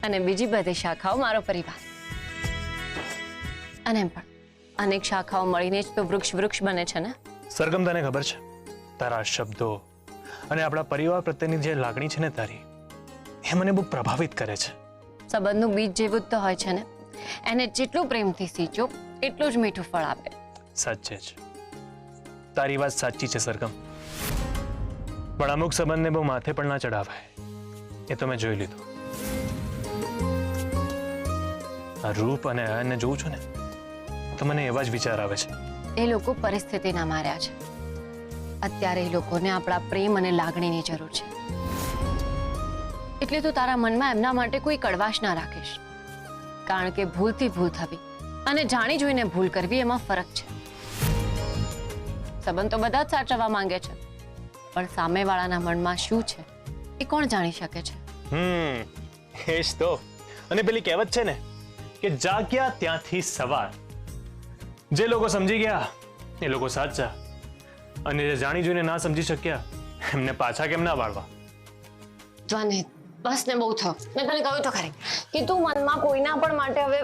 અને બીજી બધી શાખાઓ મારો પરિવાર. અને એમ પણ અનેક શાખાઓ મળીને જ તો વૃક્ષ બને છે ને. સરગમ, તને ખબર છે તારા શબ્દો અને આપણા પરિવાર પ્રત્યેની જે લાગણી છે ને તારી, એ મને બહુ પ્રભાવિત કરે છે. સંબંધનું બીજ જેવું જ તો હોય છે ને, એને જેટલું પ્રેમથી सींचो એટલું જ મીઠું ફળ આપે. સાચે જ તારી વાત સાચી છે સરગમ, પણ અમુક સંબંધને બહુ માથે પણ ના ચડાવાય, એ તો મેં જોઈ લીધું. આ રૂપ અને અયનને જોઉં છું ને તો મને એવા જ વિચાર આવે છે. એ લોકો પરિસ્થિતિના માર્યા છે. અત્યારે એ લોકોને આપણા પ્રેમ અને લાગણીની જરૂર છે. એટલે તું તારા મનમાં એમના માટે કોઈ કડવાશ ના રાખીશ, કારણ કે ભૂલથી ભૂલ થવી અને જાણી જોઈને ભૂલ કરવી એમાં ફરક છે. સંબંધ તો બધા જ સાચવવા માંગે છે, પણ સામેવાળાના મનમાં શું છે એ કોણ જાણી શકે છે? એ જ તો. અને પેલી કહેવત છે ને કે જાગ્યા ત્યાંથી સવાર. જે લોકો સમજી ગયા એ લોકો સાચા, અને જે જાણી જોઈને ના સમજી શક્યા એમને પાછા કેમ ના વાળવા? ધ્વનિ, બસ ને બહુ થયો. મેં તને કહ્યું તો ખરી કે તું મનમાં કોઈના પણ માટે હવે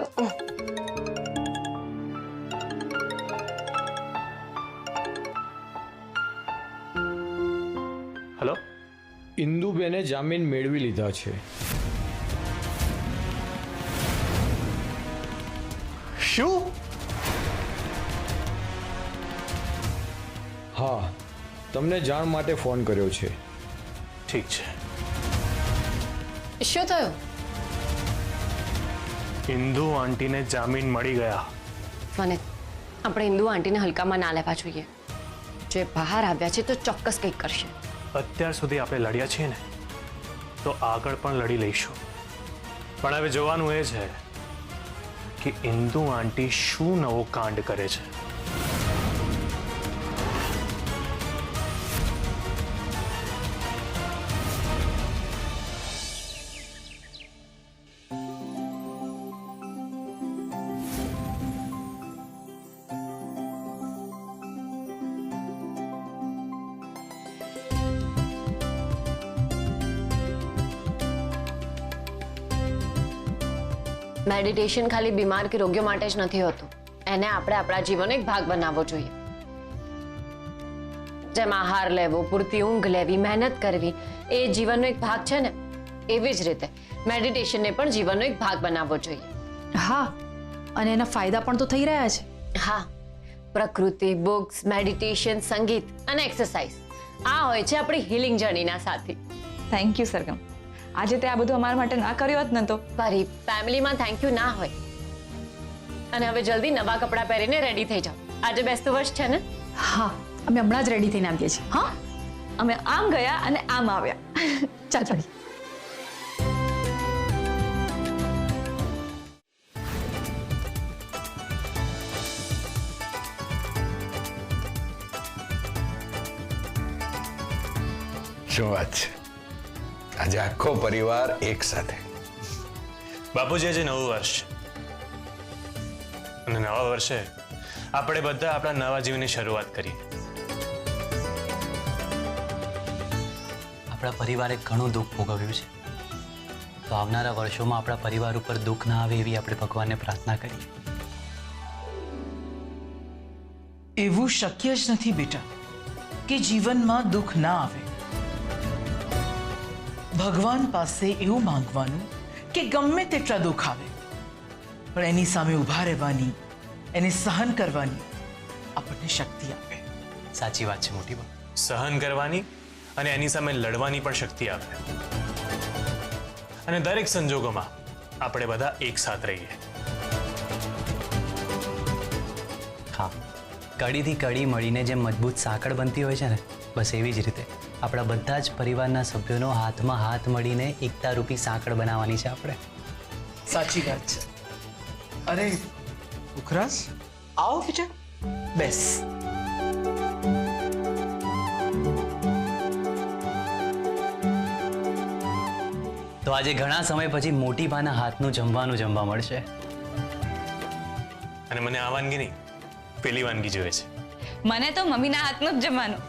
હેલો, ઇન્દુબેને જામીન મેળવી લીધા છે. શું? હા, તમને જાણ માટે ફોન કર્યો છે. ઠીક છે. શું થયું? ઇન્દુ આંટીને જામીન મળી ગયા. મને આપણે ઇન્દુ આંટીને હલકામાં ના લેવા જોઈએ. જે બહાર આવ્યા છે તો ચોક્કસ કંઈક કરશે. અત્યાર સુધી આપણે લડ્યા છીએ ને, તો આગળ પણ લડી લઈશું. પણ હવે જોવાનું એ છે કે ઇન્દુ આંટી શું નવો કાંડ કરે છે. મેડિટેશન ખાલી બીમાર કે રોગીઓ માટે જ નથી હોતું. એને આપણે આપણા જીવનનો એક ભાગ બનાવવો જોઈએ. જેમ આહાર લેવો, પૂરતી ઊંઘ લેવી, મહેનત કરવી એ જીવનનો એક ભાગ છે ને, એવી જ રીતે મેડિટેશનને પણ જીવનનો એક ભાગ બનાવવો જોઈએ. હા, અને એના ફાયદા પણ તો થઈ રહ્યા છે. હા, પ્રકૃતિ, બુક્સ, મેડિટેશન, સંગીત અને એક્સરસાઇઝ આ હોય છે આપણી હીલિંગ જર્નીના સાથી. Thank you Sargam. આજે તે આ બધું અમારા માટે ના કર્યો હોત ને તો ફરી ફેમિલીમાં થેન્ક યુ ના હોય. અને હવે જલ્દી નવા કપડાં પહેરીને રેડી થઈ જાઓ. આજે બેસતું વર્ષ છે ને? હા, અમે હમણાં જ રેડી થઈને આવીએ છીએ. હા, અમે આમ ગયા અને આમ આવ્યા. ચાલ પડી. શું વાત છે, આજે આખો પરિવાર એક સાથે. બાપુજી, આજે નવું વર્ષ છે અને નવા વર્ષે આપણે બધા આપણા નવા જીવનની શરૂઆત કરીએ. આપણા પરિવારે ઘણું દુઃખ ભોગવ્યું છે, તો આવનારા વર્ષોમાં આપણા પરિવાર ઉપર દુઃખ ના આવે એવી આપણે ભગવાનને પ્રાર્થના કરીએ. એવું શક્ય જ નથી બેટા કે જીવનમાં દુઃખ ના આવે. ભગવાન પાસે એવું માંગવાનું કે ગમે તેટલા દુઃખ આવે પણ એની સામે ઊભા રહેવાની, એને સહન કરવાની આપણને શક્તિ આપે. સાચી વાત છે મોટી બા. સહન કરવાની અને એની સામે લડવાની પણ શક્તિ આપે. અને દરેક સંજોગોમાં આપણે બધા એક સાથ રહીએ. હા, કડીથી કડી મળીને જેમ મજબૂત સાંકળ બનતી હોય છે ને, બસ એવી જ રીતે આપણા બધા જ પરિવારના સભ્યોનો હાથમાં હાથ મળીને એકતા રૂપી સાંકળ બનાવવાની છે આપણે. સાચી વાત છે. અરે ઉખરાસ, આવો બેટા, બેસ. તો આજે ઘણા સમય પછી મોટી બાના હાથનું જમવાનું જમવા મળશે. અને મને આ વાનગી નહીં, પેલી વાનગી જોઈએ છે. મને તો મમ્મીના હાથનું જ જમવાનું.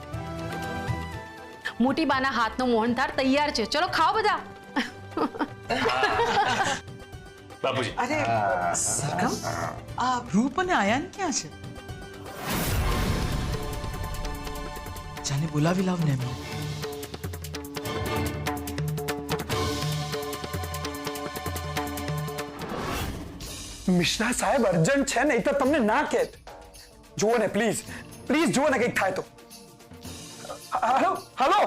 મોટી બાના હાથનો મોહનથાળ તૈયાર છે. ચલો ખાઓ બધા. બાપુજી અરે સરગમ, આ રૂપ અને આયાન ક્યાં છે? જાને બોલાવી લાવ ને એમને. મિશ્રા સાહેબ અર્જન્ટ છે નહીં તો તમને ના કહેત. જુઓ ને પ્લીઝ પ્લીઝ જુઓ ને કંઈક થાય તો. હલો હલો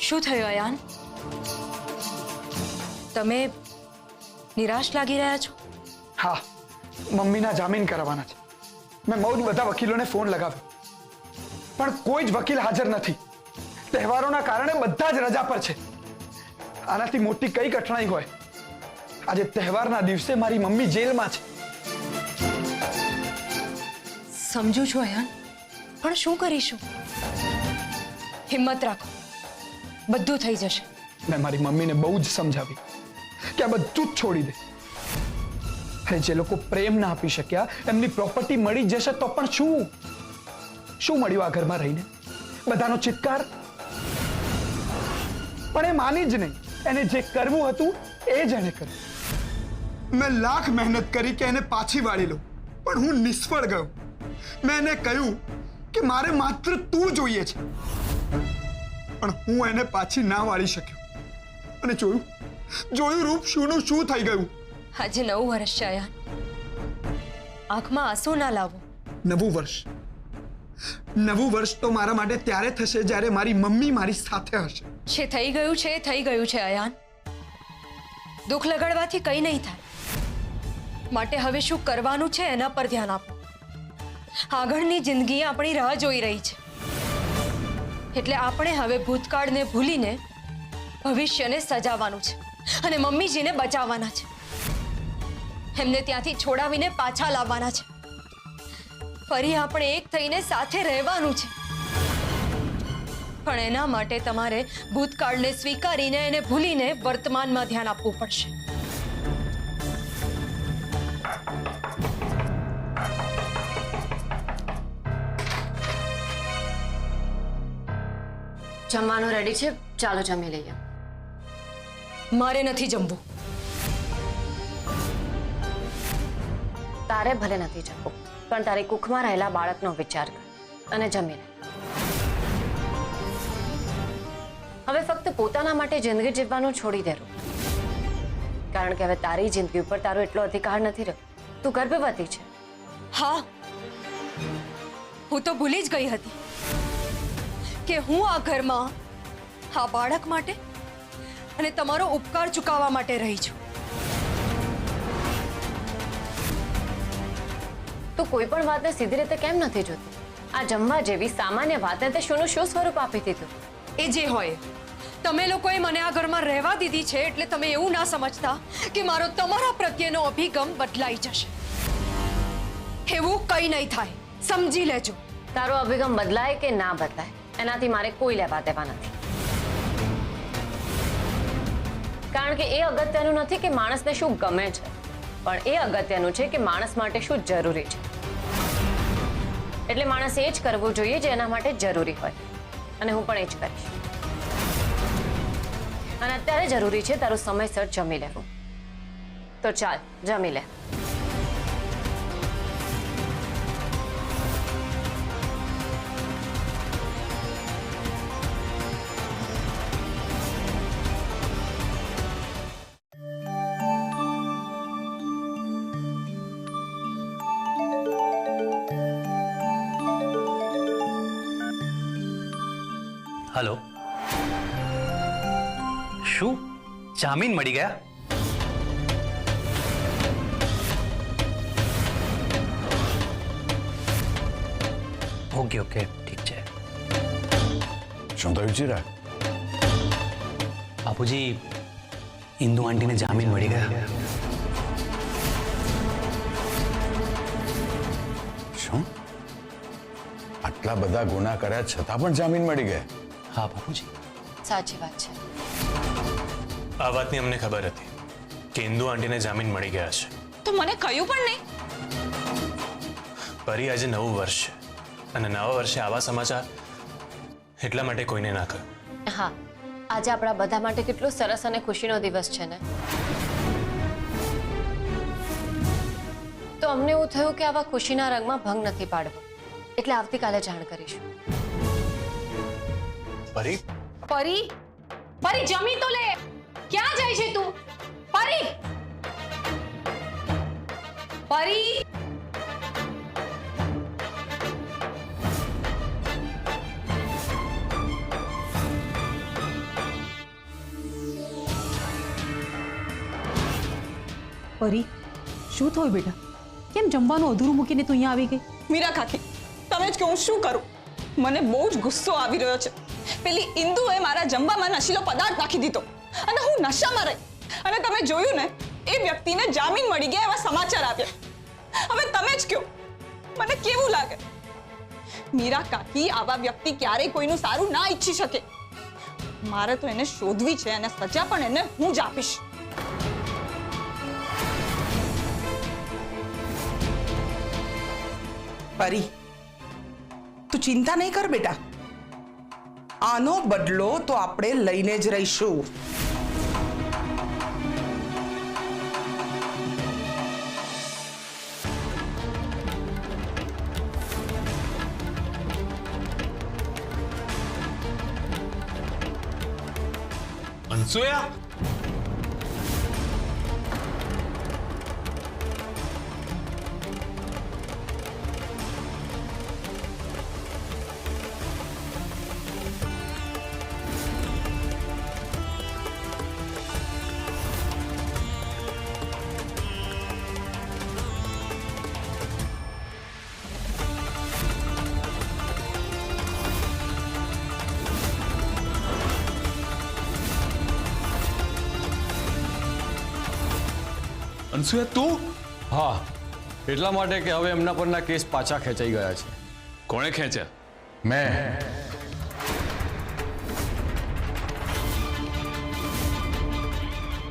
શું થયું અયાન? તમે નિરાશ લાગી રહ્યા છો? હા, મમ્મીના જામીન કરાવવાના છે. મેં બહુ જ બધા વકીલોને ફોન લગાવ્યો પણ કોઈ જ વકીલ હાજર નથી. તહેવારોના કારણે બધા જ રજા પર છે. આનાથી મોટી કઈ કઠણાઈ હોય? આજે તહેવારના દિવસે મારી મમ્મી જેલમાં છે. સમજુ છું અયાન, પણ શું કરીશું? હિંમત રાખો, બધું થઈ જશે. મેં મારી મમ્મીને બહુ જ સમજાવી કે આ બધું જ છોડી દે. અરે જે લોકો પ્રેમ ના આપી શક્યા એમની પ્રોપર્ટી મળી જશે તો પણ શું મળ્યું આ ઘરમાં રહીને? બધાનો ચિત્કાર. પણ એ માની જ નહીં. એને જે કરવું હતું એ જ એને કર્યું. મેં લાખ મહેનત કરી કે એને પાછી વાળી લઉં પણ હું નિષ્ફળ ગયો. મેં એને કહ્યું કે મારે માત્ર તું જોઈએ છે પણ હું એને પાછી ના વાળી શક્યો. અને જોયું રૂપ શુંનું શું થઈ ગયું. આજે 9 વર્ષ છે અયાન. આંખમાં આંસુ ના લાવો. નવું વર્ષ તો મારા માટે ત્યારે થશે જ્યારે મારી મમ્મી મારી સાથે હશે. જે થઈ ગયું છે એ થઈ ગયું છે અયાન. દુઃખ લગાડવાથી કંઈ નહીં થાય. માટે હવે શું કરવાનું છે એના પર ધ્યાન આપો. આગળની જિંદગી આપણી રાહ જોઈ રહી છે. એટલે આપણે હવે ભૂતકાળને ભૂલીને ભવિષ્યને સજાવવાનું છે અને મમ્મીજીને બચાવવાના છે. એમને ત્યાંથી છોડાવીને પાછા લાવવાના છે. ફરી આપણે એક થઈને સાથે રહેવાનું છે. પણ એના માટે તમારે ભૂતકાળને સ્વીકારીને એને ભૂલીને વર્તમાનમાં ધ્યાન આપવું પડશે. જમવાનું રેડી છે, ચાલો જમી લઈએ. મારે નથી જમવું. તારે ભલે નથી જમવું પણ તારી કુખમાં રહેલા બાળકનો વિચાર કર અને જમી લે. હવે ફક્ત પોતાના માટે જિંદગી જીવવાનું છોડી દે. કારણ કે હવે તારી જિંદગી ઉપર તારો એટલો અધિકાર નથી રહ્યો. તું ગર્ભવતી છે. હા, હું તો ભૂલી જ ગઈ હતી કે હું આ ઘરમાં આ બાળક માટે અને તમારો ઉપકાર ચૂકવવા માટે રહી છું. તું કોઈ પણ વાતને સીધી રીતે કેમ નથી જોતી? આ જમવા જેવી સામાન્ય વાતને તે શું સ્વરૂપ આપી દીધું? એ જે હોય, તમે લોકોએ મને આ ઘરમાં રહેવા દીધી છે એટલે તમે એવું ના સમજતા કે મારો તમારા પ્રત્યેનો અભિગમ બદલાઈ જશે. એવું કંઈ નહીં થાય, સમજી લેજો. તારો અભિગમ બદલાય કે ના બદલાય એનાથી મારે કોઈ લેવા દેવા નથી. કારણ કે એ અગત્યનું નથી કે માણસને શું ગમે છે, પણ એ અગત્યનું છે કે માણસ માટે શું જરૂરી છે. એટલે માણસે એ જ કરવું જોઈએ જે એના માટે જરૂરી હોય અને હું પણ એ જ કરીશ. અને અત્યારે જરૂરી છે તારું સમયસર જમી લેવું. તો ચાલ જમી લે. હલો, શું જામીન મળી ગયા? ઓકે ઓકે, ઠીક છે. શું થયું ચિરાગ? બાપુજી, ઇન્દુ આંટીને જામીન મળી ગયા. શું? આટલા બધા ગુના કર્યા છતાં પણ જામીન મળી ગયા? હા બાપુજી, સાચી વાત છે. આ વાતની અમને ખબર હતી કે ઇન્દુ આંટીને જામીન મળી ગયા છે. તો મને કહ્યું પણ નહીં. પરી, આજે 9 વર્ષ છે અને નવા વર્ષે આવા સમાચાર એટલા માટે કોઈને ના કહ્યું. હા, આજે આપણા બધા માટે કેટલો સરસ અને ખુશીનો દિવસ છે ને. તો અમને એવું થયું કે આવા ખુશીના રંગમાં ભંગ નથી પાડવો, એટલે આવતીકાલે જાણ કરીશું. પરી, પરી પરી જમી તો લે. ક્યાં જાય છે તું? પરી પરી પરી, શું થયું બેટા? કેમ જમવાનું અધૂરું મૂકીને તું અહીંયા આવી ગઈ? મીરા કાકી, તમે જ કે હું શું કરું? મને બહુ જ ગુસ્સો આવી રહ્યો છે. પેલી ઇન્દુએ મારા જમવામાં નશીલો પદાર્થ નાખી દીધો અને હું નશામાં રહી. અને તમે જોયું ને, એ વ્યક્તિને જામીન મળી ગયા એવા સમાચાર આવ્યા. હવે તમે જ કહો, મને કેવું લાગે? મીરા કાકી, આવા વ્યક્તિ ક્યારેય કોઈનું સારું ના ઈચ્છી શકે. મારે તો એને શોધવી છે અને સજા પણ એને હું જ આપીશ. પરી, તું ચિંતા નહીં કર બેટા. આનો બદલો તો આપણે લઈને જ રહીશું. અનસુયા, અનસુયા તું? હા, એટલા માટે કે હવે એમના પરના કેસ પાછા ખેંચાઈ ગયા છે. કોણે ખેંચ્યા? મેં.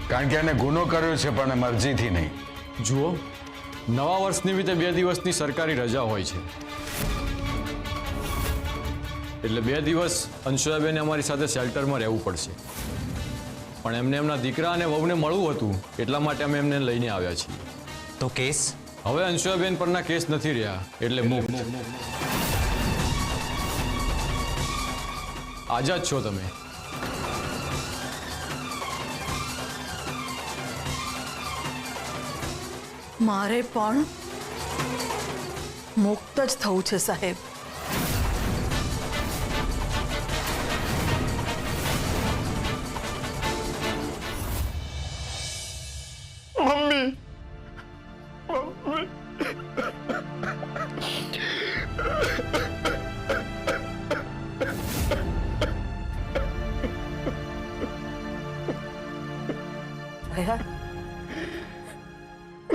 કારણ કે એને ગુનો કર્યો છે પણ મરજીથી નહીં. જુઓ, નવા વર્ષ નિમિત્તે 2 દિવસની સરકારી રજા હોય છે, એટલે 2 દિવસ અંશુયાબેને અમારી સાથે શેલ્ટરમાં રહેવું પડશે. પણ એમને એમના દીકરા અને વહુને મળવું હતું, એટલા માટે અમે એમને લઈને આવ્યા છીએ. તો કેસ? હવે અંશુયાબેન પરના કેસ નથી રહ્યા, એટલે મુક્ત. આઝાદ છો તમે. મારે પણ મુક્ત જ થવું છે સાહેબ. મમ્મી,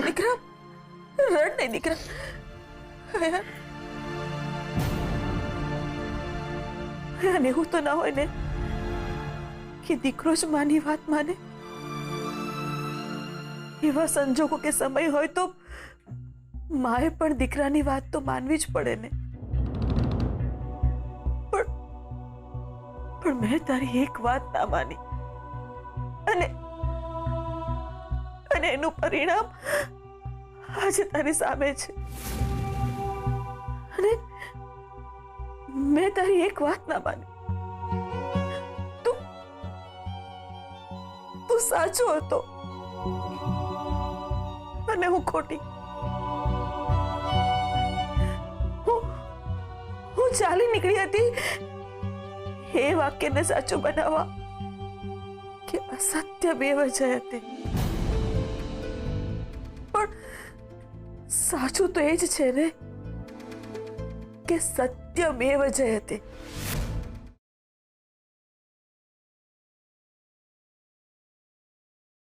દીકરા, રડ નહીં દીકરા. અને એવું તો ના હોય ને કે દીકરો જ માની વાત માને. એવા સંજોગો કે સમય હોય તો માએ પણ દીકરાની વાત તો માનવી જ પડે ને. પણ મેં તારી એક વાત ના માની અને એનું પરિણામ આજે તારી સામે છે. અને મેં તારી એક વાત ના માની. તું સાચો હતો અને હું ખોટી. હું ચાલી નીકળી હતી એ વાક્યને સાચું બનાવવા કે અસત્ય બેવજહ હતી. પણ સાચું તો એ જ છે ને કે સત્યમેવ જયતે.